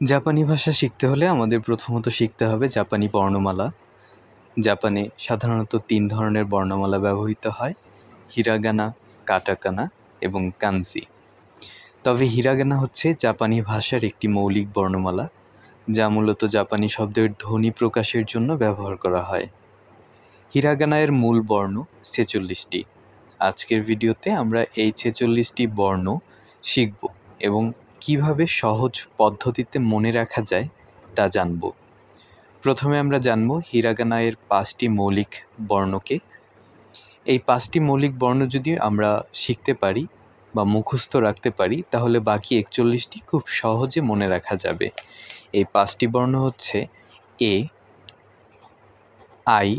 জাপানি ভাষা শিখতে হলে আমাদের প্রথমত শিখতে হবে জাপানি বর্ণমালা। জাপানে সাধারণত 3 ধরনের বর্ণমালা ব্যবহৃত হয়: হিরাগানা, কাটাকানা এবং কানজি। তবে হিরাগানা হচ্ছে জাপানি ভাষার একটি মৌলিক বর্ণমালা, যা মূলত জাপানি শব্দের ধ্বনি প্রকাশের জন্য ব্যবহার করা হয়। হিরাগানা এর মূল বর্ণ 46টি। আজকের ভিডিওতে আমরা এই 46টি বর্ণ শিখব এবং কিভাবে সহজ পদ্ধতিতে মনে রাখা যায় তা জানব। প্রথমে আমরা জানব হিরাগানা এর 5টি মৌলিক বর্ণকে। এই 5টি মৌলিক বর্ণ যদি আমরা শিখতে পারি বা মুখস্থ রাখতে পারি, তাহলে বাকি 41টি খুব সহজে মনে রাখা যাবে। এই 5টি বর্ণ হচ্ছে এ, আই,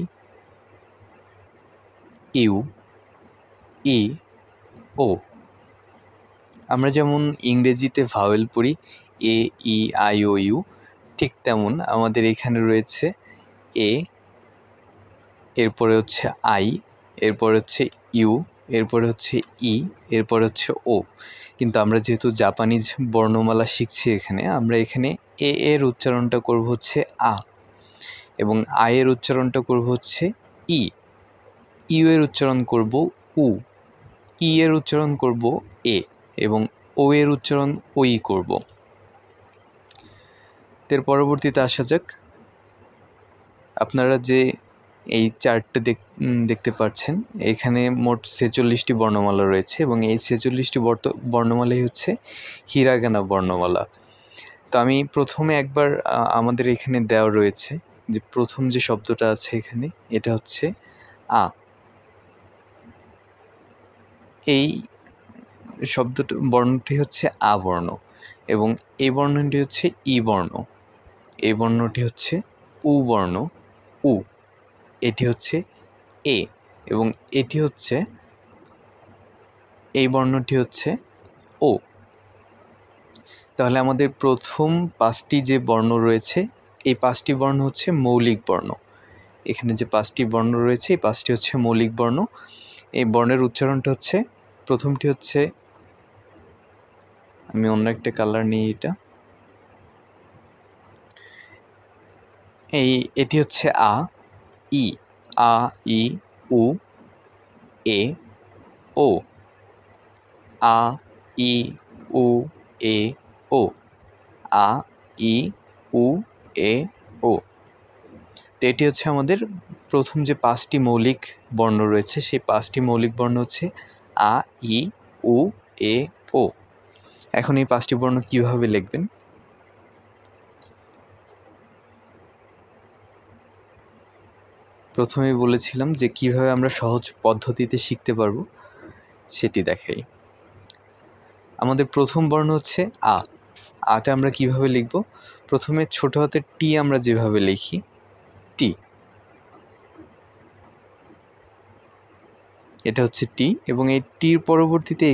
ইউ, ই, ও। আমরা যেমন ইংরেজিতে ভাওয়েল পড়ি এ, ই, আই, ও, ইউ, ঠিক তেমন আমাদের এখানে রয়েছে এ, এরপরে হচ্ছে আই, এরপরে হচ্ছে ইউ, এরপরে হচ্ছে ই, এরপরে হচ্ছে ও। কিন্তু আমরা যেহেতু জাপানিজ বর্ণমালা শিখছি, আমরা এখানে এ এর উচ্চারণটা করব হচ্ছে আ, এবং আই এর উচ্চারণটা করব হচ্ছে ই, ইউ এর উচ্চারণ করব উ, ই এর উচ্চারণ করব এ, এবং ও এর উচ্চারণ ওই করব। এর পরবর্তীতে আসা যাক। আপনারা যে এই চার্টটা দেখতে পাচ্ছেন, এখানে মোট 46টি বর্ণমালা রয়েছে এবং এই 46টি বর্ণমালাই হচ্ছে হিরাগানা বর্ণমালা। তো আমি প্রথমে একবার আমাদের এখানে দেওয়া রয়েছে যে প্রথম যে শব্দটা আছে এখানে, এটা হচ্ছে আ। এই শব্দটা বর্ণটি হচ্ছে আ বর্ণ, এবং এই বর্ণটি হচ্ছে ই বর্ণ, এই বর্ণটি হচ্ছে উ বর্ণ, উ, এটি হচ্ছে এ, এবং এটি হচ্ছে, এই বর্ণটি হচ্ছে ও। তাহলে আমাদের প্রথম 5টি যে বর্ণ রয়েছে, এই 5টি বর্ণ হচ্ছে মৌলিক বর্ণ। এখানে যে 5টি বর্ণ রয়েছে, এই 5টি হচ্ছে মৌলিক বর্ণ। এই বর্ণের উচ্চারণটা হচ্ছে, প্রথমটি হচ্ছে, আমি অন্য একটা কালার নিই, এটি হচ্ছে আ, ই, আ, ই, উ, এ, ও, আ, ই, উ, এ, ও, আ, ই, উ, এ, ও। তো এটি হচ্ছে আমাদের প্রথম যে 5টি মৌলিক বর্ণ রয়েছে, সেই 5টি মৌলিক বর্ণ হচ্ছে আ, ই, উ, এ, ও। এখন এই 5টি বর্ণ কিভাবে লিখবেন? প্রথমেই বলেছিলাম যে কিভাবে আমরা সহজ পদ্ধতিতে শিখতে পারবো, সেটি দেখাই। আমাদের প্রথম বর্ণ হচ্ছে আ। আটা আমরা কিভাবে লিখব? প্রথমে ছোট হাতের টি আমরা যেভাবে লিখি, টি, এটা হচ্ছে টি, এবং এই টির পরবর্তীতে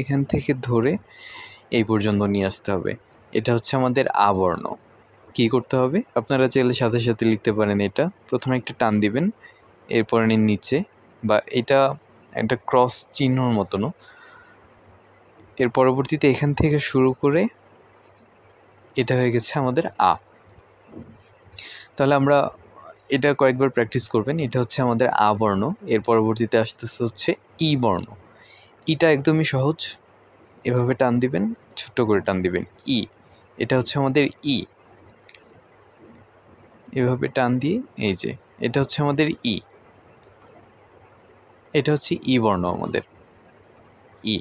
এখান থেকে ধরে এই পর্যন্ত নিয়ে আসতে হবে। এটা হচ্ছে আমাদের আ বর্ণ। কী করতে হবে? আপনারা চাইলে সাথে সাথে লিখতে পারেন। এটা প্রথমে একটা টান দিবেন, এরপরে নিচে, বা এটা একটা ক্রস চিহ্নর মতনও। এর পরবর্তীতে এখান থেকে শুরু করে এটা হয়ে গেছে আমাদের আ। তাহলে আমরা এটা কয়েকবার প্র্যাকটিস করবেন। এটা হচ্ছে আমাদের আ বর্ণ। এর পরবর্তীতে আসতেছে হচ্ছে ই বর্ণ। ইটা একদমই সহজ, এভাবে টান দিবেন, ছোট্ট করে টান দিবেন, ই। এটা হচ্ছে আমাদের ই, এভাবে টান দিয়ে, এই যে এটা হচ্ছে আমাদের ই, এটা হচ্ছে ই বর্ণ আমাদের, ই।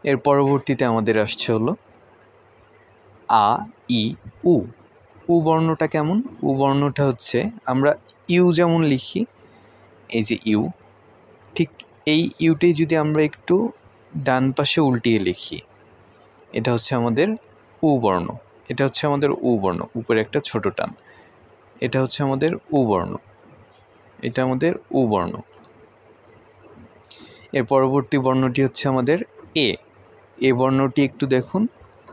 এর পরবর্তীতে আমাদের আসছে হলো আ, ই, উ। উ বর্ণটা কেমন? উ বর্ণটা হচ্ছে, আমরা ইউ যেমন লিখি, এই যে ইউ, ঠিক এই ইউটাই যদি আমরা একটু ডান পাশে উল্টিয়ে লিখি, এটা হচ্ছে আমাদের উ বর্ণ। এটা হচ্ছে আমাদের উ বর্ণ, উপরে একটা ছোট টান। এটা হচ্ছে আমাদের উ বর্ণ, এটা আমাদের উ বর্ণ। এর পরবর্তী বর্ণটি হচ্ছে আমাদের এ। এ বর্ণটি একটু দেখুন,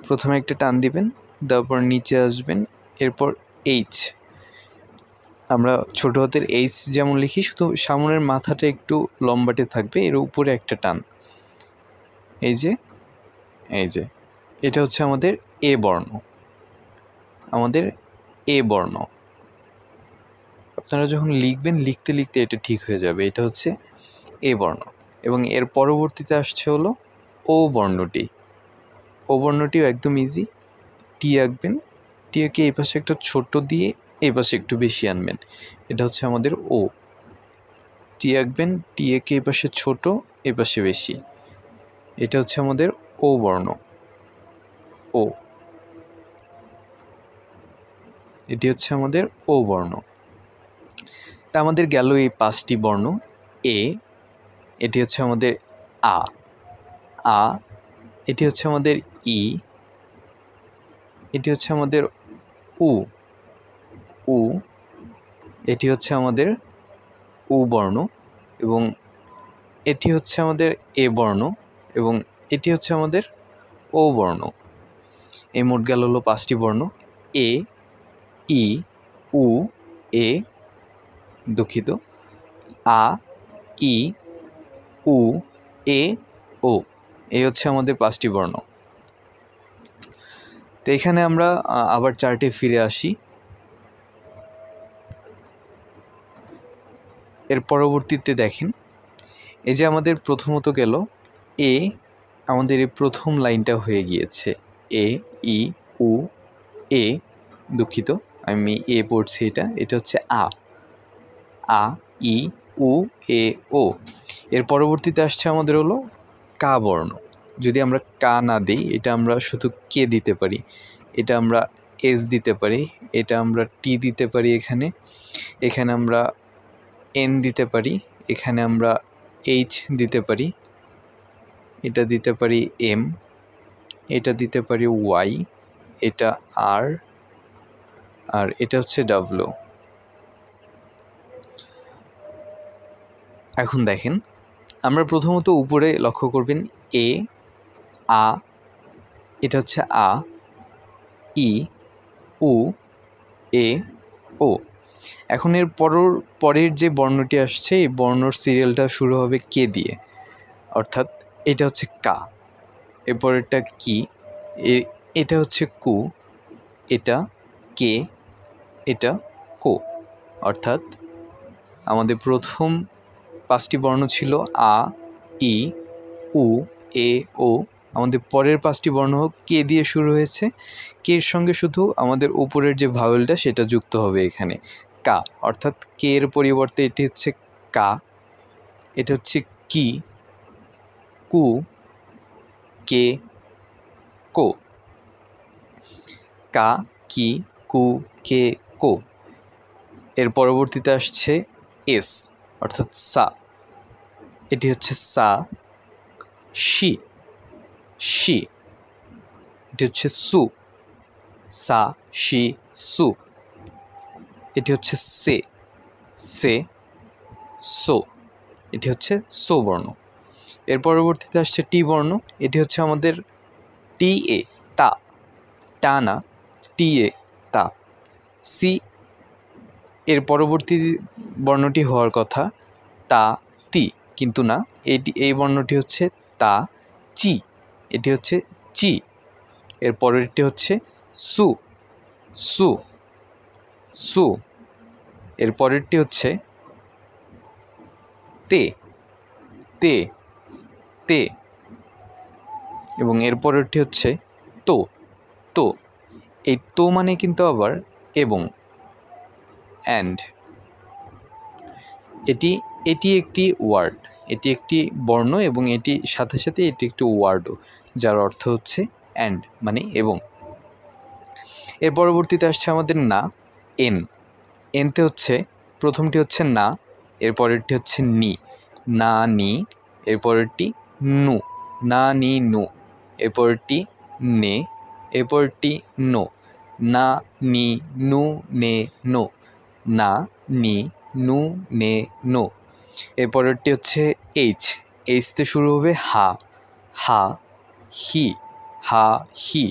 প্রথমে একটা টান দিবেন, তারপর নিচে আসবেন, এরপর এইচ। আমরা ছোট হাতের এইচ যেমন লিখি, শুধু সামনের মাথাটা একটু লম্বাটে থাকবে, এর উপরে একটা টান, এই যে, এই যে, এটা হচ্ছে আমাদের এ বর্ণ, আমাদের এ বর্ণ। আপনারা যখন লিখবেন লিখতে লিখতে এটা ঠিক হয়ে যাবে। এটা হচ্ছে এ বর্ণ এবং এর পরবর্তীতে আসছে হলো ও বর্ণটি। ও বর্ণটিও একদম ইজি। টি আঁকবেন, টিকে এই পাশে একটা ছোট দিয়ে এই পাশে একটু বেশি আনবেন, এটা হচ্ছে আমাদের ও। টি আঁকবেন, টিকে এই পাশে ছোট এই পাশে বেশি, এটা হচ্ছে আমাদের ও বর্ণ। ও, এটি হচ্ছে আমাদের ও বর্ণ। তা আমাদের গেল এই 5টি বর্ণ। এ, এটি হচ্ছে আমাদের আ, আ, এটি হচ্ছে আমাদের ই, এটি হচ্ছে আমাদের উ, উ, এটি হচ্ছে আমাদের উ বর্ণ এবং এটি হচ্ছে আমাদের এ বর্ণ এবং এটি হচ্ছে আমাদের ও বর্ণ। এই মোট গেল হলো 5টি বর্ণ। এ, ই, উ, এ, দুঃখিত, আ, ই, উ, এ, ও। এই হচ্ছে আমাদের 5টি বর্ণ। তো এখানে আমরা আবার চার্টে ফিরে আসি। এর পরবর্তীতে দেখেন, এই যে আমাদের প্রথমত গেল এ, আমাদের এই প্রথম লাইনটা হয়ে গিয়েছে এ, ই, উ, এ, দুঃখিত আমি এ পড়ছি, এটা হচ্ছে আ, আ, ই, উ, এ, ও। এর পরবর্তীতে আসছে আমাদের হলো কা বর্ণ। যদি আমরা কা না দিই, এটা আমরা শুধু কে দিতে পারি, এটা আমরা এস দিতে পারি, এটা আমরা টি দিতে পারি, এখানে এখানে আমরা এন দিতে পারি, এখানে আমরা এইচ দিতে পারি, এটা দিতে পারি এম, এটা দিতে পারি ওয়াই, এটা আর, আর এটা হচ্ছে ডাব্লু। এখন দেখেন, আমরা প্রথমত উপরে লক্ষ্য করবেন এ, আ, এটা হচ্ছে আ, ই, উ, এ, ও। এখন এর পরের যে বর্ণটি আসছে, এই বর্ণর সিরিয়ালটা শুরু হবে কে দিয়ে, অর্থাৎ এটা হচ্ছে কা, এরপরেরটা কি, এটা হচ্ছে কু, এটা কে, এটা কো। অর্থাৎ আমাদের প্রথম 5টি বর্ণ ছিল আ, ই, উ, এ, ও। আমাদের পরের 5টি বর্ণ কে দিয়ে শুরু হয়েছে, কের সঙ্গে শুধু আমাদের উপরের যে ভাওয়েলটা সেটা যুক্ত হবে এখানে কা, অর্থাৎ কে এর পরিবর্তে এটি হচ্ছে কা, এটা হচ্ছে কি, কু, কে, কো। কা, কি, কু, কে, কো। এর পরবর্তীতে আসছে এস, অর্থাৎ সা, এটি হচ্ছে সা, শি, শি, এটি হচ্ছে সু, সা, শি, সু। এটি হচ্ছে সে, সে, সো, এটি হচ্ছে সো বর্ণ। এর পরবর্তীতে আসছে টি বর্ণ, এটি হচ্ছে আমাদের টি এ, তা, টা না, টি এ, তা। সি, এর পরবর্তী বর্ণটি হওয়ার কথা তা, তি, কিন্তু না, এই বর্ণটি হচ্ছে তা, চি, এটি হচ্ছে চি। এর পরেরটি হচ্ছে সু, সু, সু। এর পরেরটি হচ্ছে তে, তে, তে, এবং এর পরেরটি হচ্ছে তো, তো। এই তো মানে কিন্তু আবার এবং, অ্যান্ড। এটি একটি ওয়ার্ড, এটি একটি বর্ণ এবং এটি সাথে সাথে এটি একটি ওয়ার্ডও, যার অর্থ হচ্ছে অ্যান্ড মানে এবং। এর পরবর্তীতে আসছে আমাদের না, এন। এনতে হচ্ছে প্রথমটি হচ্ছে না, এর পরেরটি হচ্ছে নি, না নি, এর পরেরটি নু, না নি নু, এর পরেরটি নে, এর পরেরটি নো, না নি নু নে নো, না নি নু নে নো। এর পরেরটি হচ্ছে এইচ, এইচতে শুরু হবে হা, হা, হি, হা, হি।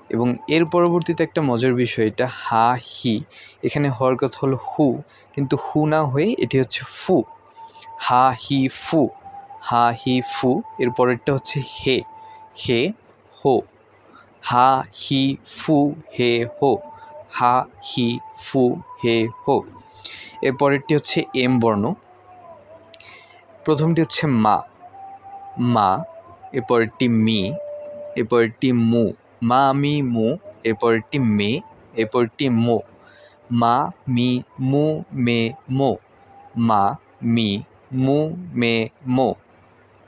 এবং এর পরবর্তীতে একটা মজার বিষয়, এটা হা, হি, এখানে হওয়ার কথা হলো হু, কিন্তু হু না হয়ে এটি হচ্ছে ফু, হা, হি, ফু, হা, হি, ফু। এর পরেরটা হচ্ছে হে, হে, হো, হা হি ফু হে হো, হা হি ফু হে হো। এরপরেরটি হচ্ছে এম বর্ণ। প্রথমটি হচ্ছে মা, মা। এরপরেরটি মি, এরপরেরটি মু, মা মি মু। এরপরেরটি মে, এরপরেরটি মো, মা মি মু মে মো, মা মি মু মে মো।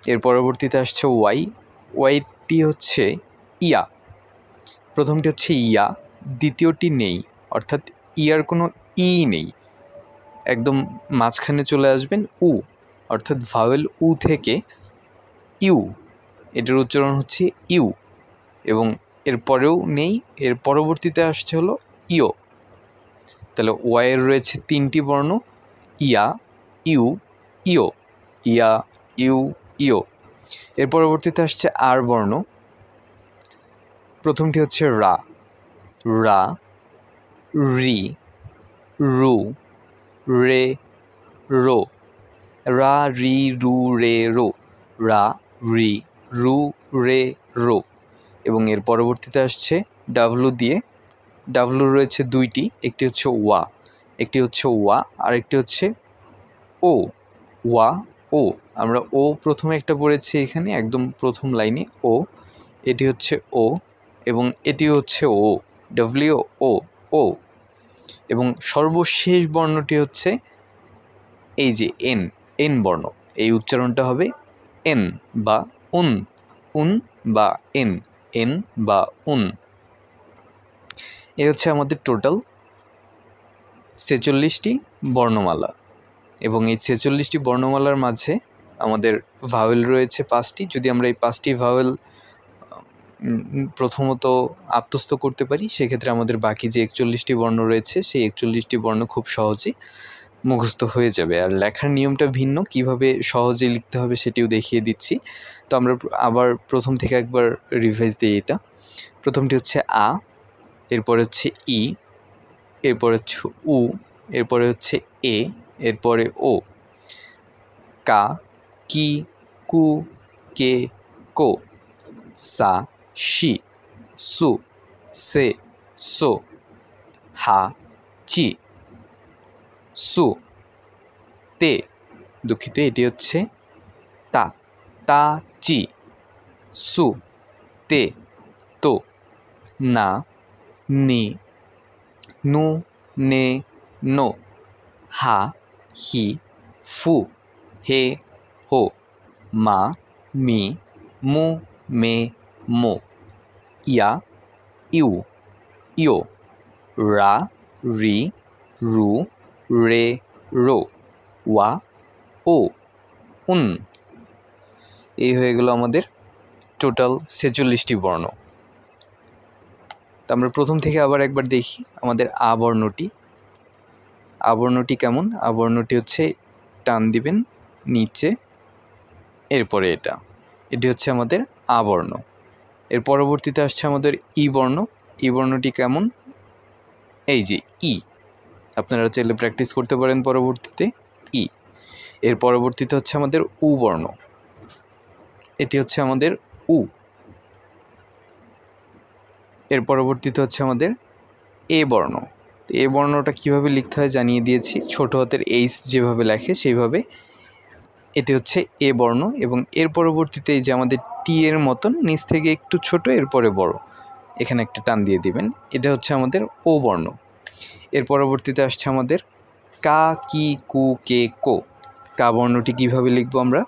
এর পরবর্তীতে আসছে ওয়াই। ওয়াইটি হচ্ছে ইয়া। প্রথমটি হচ্ছে ইয়া, দ্বিতীয়টি নেই, অর্থাৎ ইয়ার কোনো ই নেই, একদম মাঝখানে চলে আসবেন উ, অর্থাৎ ভাওয়েল উ থেকে ইউ, এটার উচ্চারণ হচ্ছে ইউ। এবং এর পরেও নেই, এর পরবর্তীতে আসছে হলো ইও। তাহলে ওয়াইয়ের রয়েছে 3টি বর্ণ, ইয়া, ইউ, ইও, ইয়া, ইউ, ইও। এর পরবর্তীতে আসছে আর বর্ণ। প্রথমটি হচ্ছে রা, রা, রি, রু, রে, রো, রা, রি, রু, রে, রো, রা, রি, রু, রে, রো। এবং এর পরবর্তীতে আসছে ডাব্লু দিয়ে। ডাব্লু রয়েছে 2টি, একটি হচ্ছে ওয়া, একটি হচ্ছে ওয়া, আর একটি হচ্ছে ও। ওয়া, ও। আমরা ও প্রথমে একটা পড়েছি এখানে একদম প্রথম লাইনে ও, এটি হচ্ছে ও, এবং এটি হচ্ছে ও, ডব্লিউ ও, ও। এবং সর্বশেষ বর্ণটি হচ্ছে এই যে এন, এন বর্ণ। এই উচ্চারণটা হবে এন বা উন, উন বা এন, এন বা উন। এ হচ্ছে আমাদের টোটাল 46টি বর্ণমালা। এবং এই 46টি বর্ণমালার মাঝে আমাদের ভাওয়েল রয়েছে 5টি। যদি আমরা এই 5টি ভাওয়েল প্রথমত আত্মস্থ করতে পারি, সেক্ষেত্রে আমাদের বাকি যে 41টি বর্ণ রয়েছে সেই 41টি বর্ণ খুব সহজেই মুখস্থ হয়ে যাবে। আর লেখার নিয়মটা ভিন্ন, কিভাবে সহজে লিখতে হবে সেটিও দেখিয়ে দিচ্ছি। তো আমরা আবার প্রথম থেকে একবার রিভাইজ দিই। এটা প্রথমটি হচ্ছে আ, এরপরে হচ্ছে ই, এরপরে হচ্ছে উ, এরপরে হচ্ছে এ, এরপরে ও, কা, কি, কু, কে, কো, সা, শি, সু, সে, সো, হা, চি, সু, তে। দুঃখিত, এটি হচ্ছে তা, তা, চি, সু, তে, তো, না, নি, নু, নে, নো, হা, হি, ফু, হে, হো, মা, মি, মু, মে, মো, ইয়া, ইউ, ইও, রা, রি, রু, রে, রো, ওয়া, ও, উন। এই হয়ে গেল আমাদের টোটাল 46টি বর্ণ। তা আমরা প্রথম থেকে আবার একবার দেখি আমাদের আ বর্ণটি। আ বর্ণটি কেমন? আ বর্ণটি হচ্ছে টান দিবেন নিচে, এরপরে এটি হচ্ছে আমাদের আ বর্ণ। এর পরবর্তীতে আসছে আমাদের ই বর্ণ। ই বর্ণটি কেমন? এই যে ই, আপনারা চাইলে প্র্যাকটিস করতে পারেন পরবর্তীতে। ই। এর পরবর্তীতে হচ্ছে আমাদের উ বর্ণ, এটি হচ্ছে আমাদের উ। এর পরবর্তীতে হচ্ছে আমাদের এ বর্ণ। এ বর্ণটা কীভাবে লিখতে হয় জানিয়ে দিয়েছি, ছোট হাতের এইচ যেভাবে লেখে সেইভাবে। এটি হচ্ছে এ বর্ণ। এবং এর পরবর্তীতে এই যে আমাদের টি এর মতন নিচ থেকে একটু ছোট, এরপরে বড়, এখানে একটা টান দিয়ে দিবেন, এটা হচ্ছে আমাদের ও বর্ণ। এর পরবর্তীতে আসছে আমাদের কা, কি, কু, কে, কো। কা বর্ণটি কীভাবে লিখবো আমরা?